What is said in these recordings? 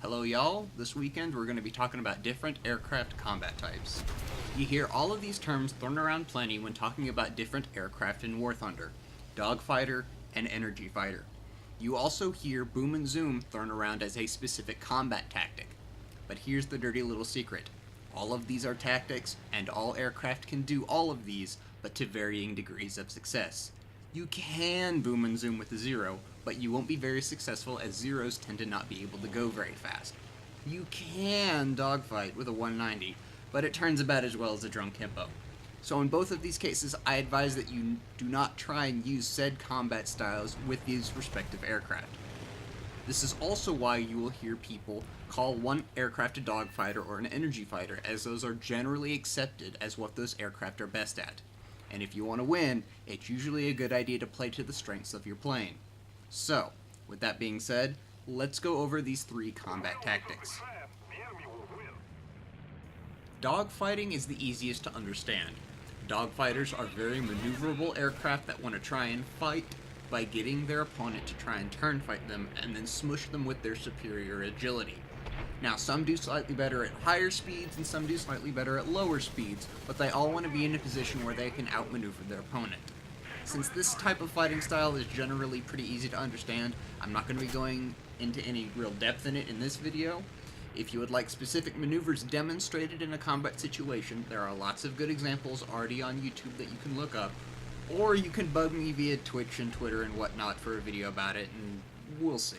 Hello y'all, this weekend we're going to be talking about different aircraft combat types. You hear all of these terms thrown around plenty when talking about different aircraft in War Thunder: dogfighter and energy fighter. You also hear boom and zoom thrown around as a specific combat tactic. But here's the dirty little secret. All of these are tactics, and all aircraft can do all of these, but to varying degrees of success. You can boom and zoom with a Zero, but you won't be very successful as Zeros tend to not be able to go very fast. You can dogfight with a 190, but it turns about as well as a drunk hippo. So in both of these cases, I advise that you do not try and use said combat styles with these respective aircraft. This is also why you will hear people call one aircraft a dogfighter or an energy fighter, as those are generally accepted as what those aircraft are best at. And if you want to win, it's usually a good idea to play to the strengths of your plane. So, with that being said, let's go over these three combat tactics. Dogfighting is the easiest to understand. Dogfighters are very maneuverable aircraft that want to try and fight by getting their opponent to try and turn fight them and then smush them with their superior agility. Now, some do slightly better at higher speeds and some do slightly better at lower speeds, but they all want to be in a position where they can outmaneuver their opponent. Since this type of fighting style is generally pretty easy to understand, I'm not going to be going into any real depth in it in this video. If you would like specific maneuvers demonstrated in a combat situation, there are lots of good examples already on YouTube that you can look up, or you can bug me via Twitch and Twitter and whatnot for a video about it, and we'll see.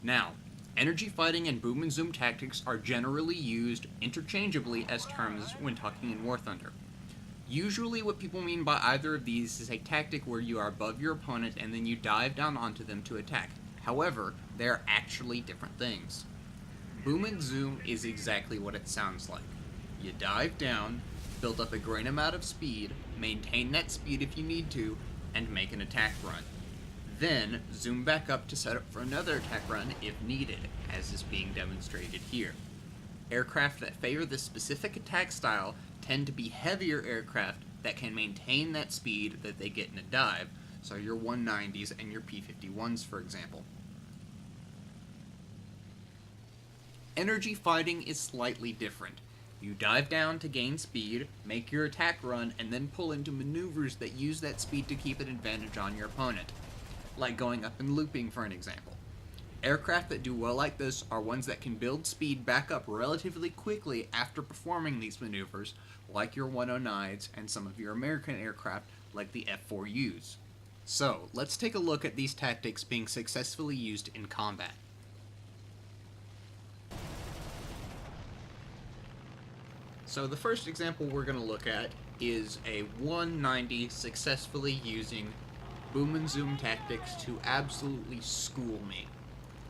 Now, energy fighting and boom and zoom tactics are generally used interchangeably as terms when talking in War Thunder. Usually what people mean by either of these is a tactic where you are above your opponent and then you dive down onto them to attack. However, they are actually different things. Boom and zoom is exactly what it sounds like. You dive down, build up a great amount of speed, maintain that speed if you need to, and make an attack run. Then, zoom back up to set up for another attack run if needed, as is being demonstrated here. Aircraft that favor this specific attack style tend to be heavier aircraft that can maintain that speed that they get in a dive, so your 190s and your P-51s, for example. Energy fighting is slightly different. You dive down to gain speed, make your attack run, and then pull into maneuvers that use that speed to keep an advantage on your opponent, like going up and looping for an example. Aircraft that do well like this are ones that can build speed back up relatively quickly after performing these maneuvers, like your 109s and some of your American aircraft like the F-4Us. So, let's take a look at these tactics being successfully used in combat. So the first example we're going to look at is a 190 successfully using boom and zoom tactics to absolutely school me.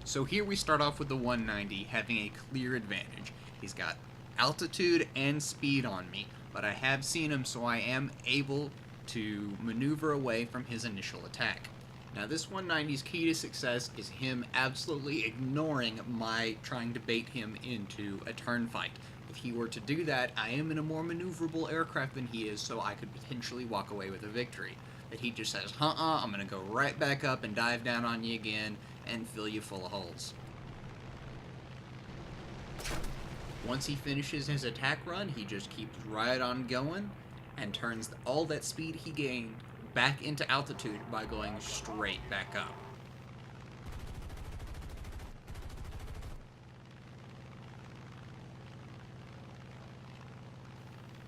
So here we start off with the 190 having a clear advantage. He's got altitude and speed on me, but I have seen him, so I am able to maneuver away from his initial attack. Now this 190's key to success is him absolutely ignoring my trying to bait him into a turn fight. If he were to do that, I am in a more maneuverable aircraft than he is, so I could potentially walk away with a victory. But he just says, I'm gonna go right back up and dive down on you again and fill you full of holes. Once he finishes his attack run, he just keeps right on going and turns all that speed he gained back into altitude by going straight back up.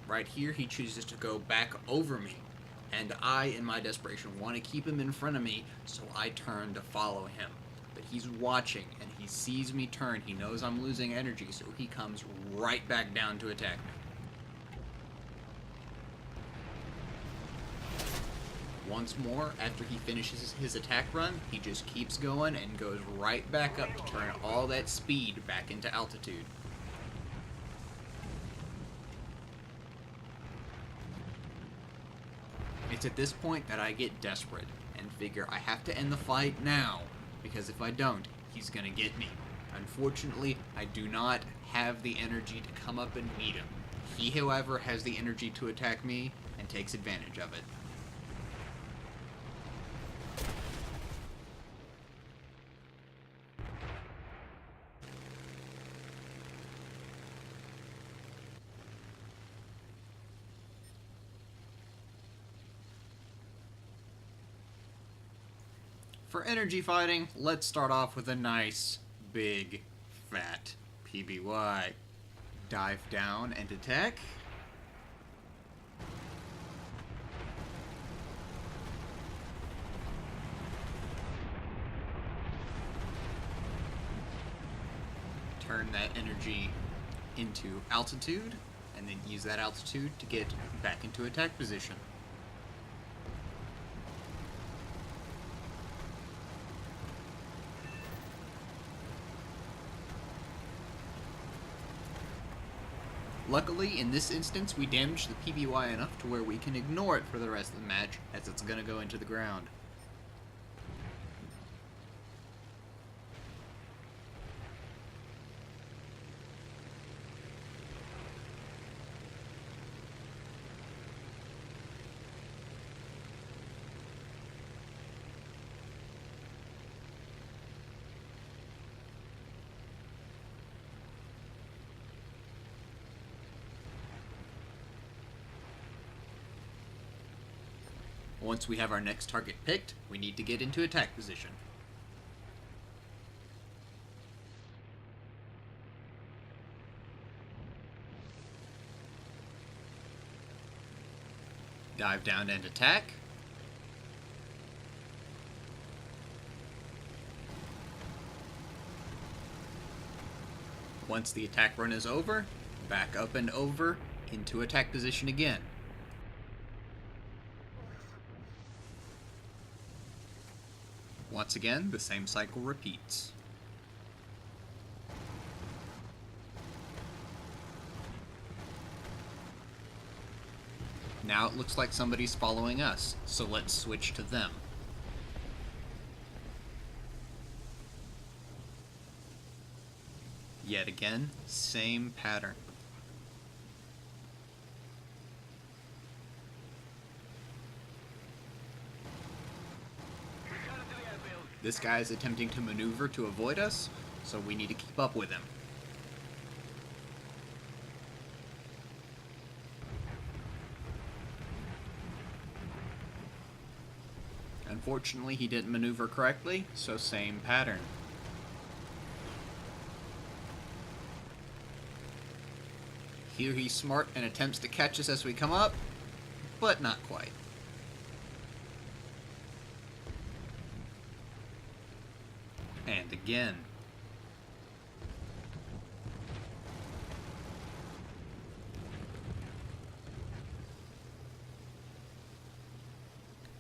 Right here, he chooses to go back over me, and I, in my desperation, want to keep him in front of me, so I turn to follow him. But he's watching, and he sees me turn. He knows I'm losing energy, so he comes right back down to attack me. Once more, after he finishes his attack run, he just keeps going and goes right back up to turn all that speed back into altitude. It's at this point that I get desperate and figure I have to end the fight now, because if I don't, he's gonna get me. Unfortunately, I do not have the energy to come up and meet him. He, however, has the energy to attack me and takes advantage of it. For energy fighting, let's start off with a nice, big, fat PBY. Dive down and attack. Turn that energy into altitude, and then use that altitude to get back into attack position. Luckily, in this instance, we damaged the PBY enough to where we can ignore it for the rest of the match, as it's gonna go into the ground. Once we have our next target picked, we need to get into attack position. Dive down and attack. Once the attack run is over, back up and over into attack position again. Once again, the same cycle repeats. Now it looks like somebody's following us, so let's switch to them. Yet again, same pattern. This guy is attempting to maneuver to avoid us, so we need to keep up with him. Unfortunately, he didn't maneuver correctly, so same pattern. Here he's smart and attempts to catch us as we come up, but not quite. And again.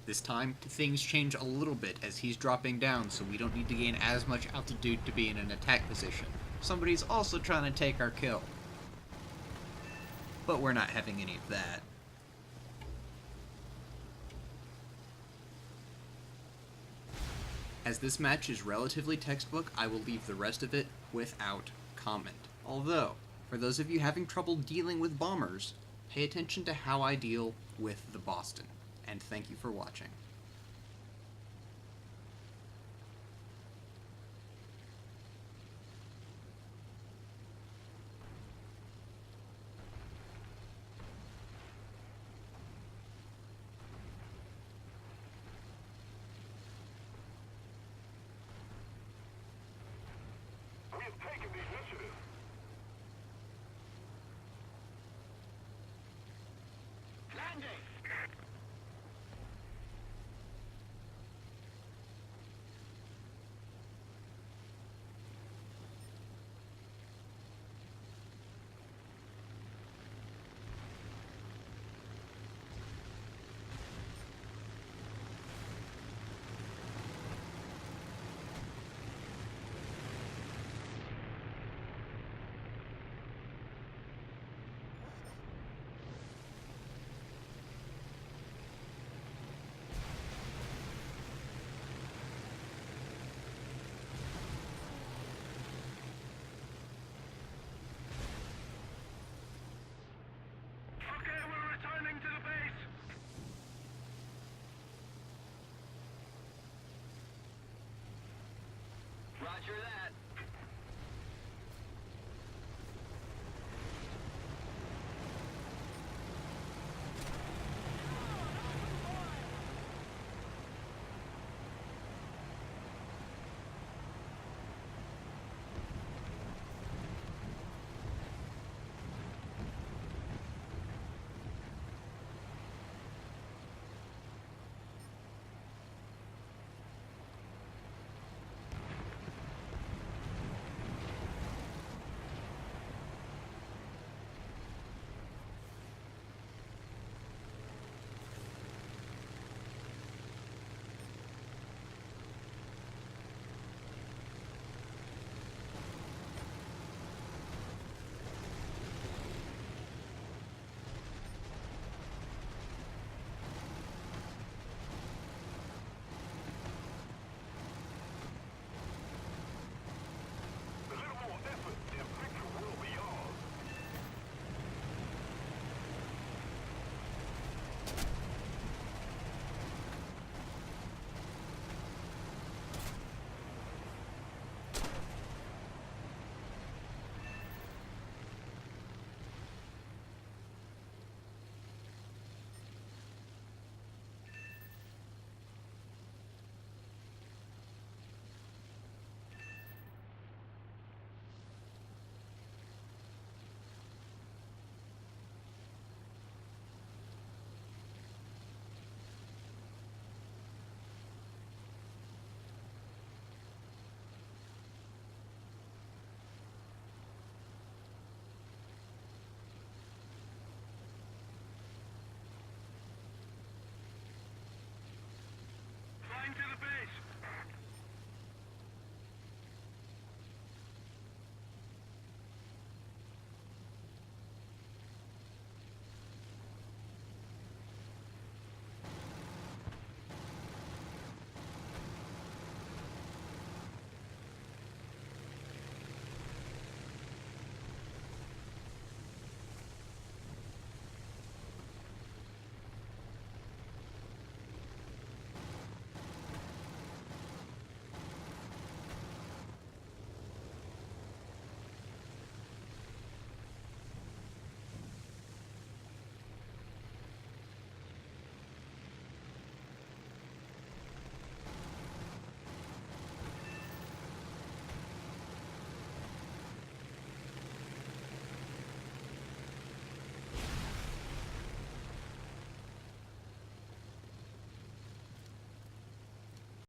This time, things change a little bit as he's dropping down, so we don't need to gain as much altitude to be in an attack position. Somebody's also trying to take our kill. But we're not having any of that. As this match is relatively textbook, I will leave the rest of it without comment. Although, for those of you having trouble dealing with bombers, pay attention to how I deal with the Boston. And thank you for watching.